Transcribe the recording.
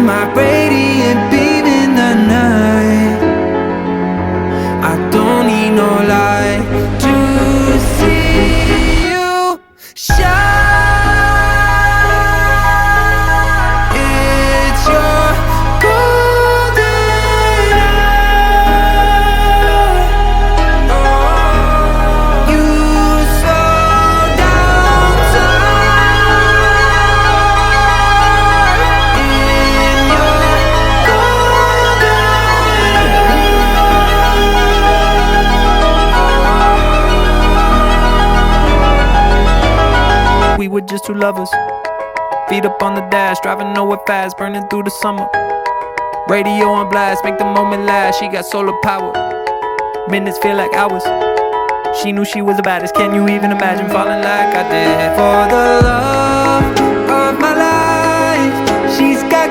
my radiant beam in the night. I don't need no light to see you shine. It's your golden hour. You slow down time in your golden hour. We were just two lovers, feet up on the dash, driving nowhere fast, burning through the summer. Radio on blast, make the moment last. She got solar power, minutes feel like hours. She knew she was the baddest. Can you even imagine falling like I did? For the love of my life, she's got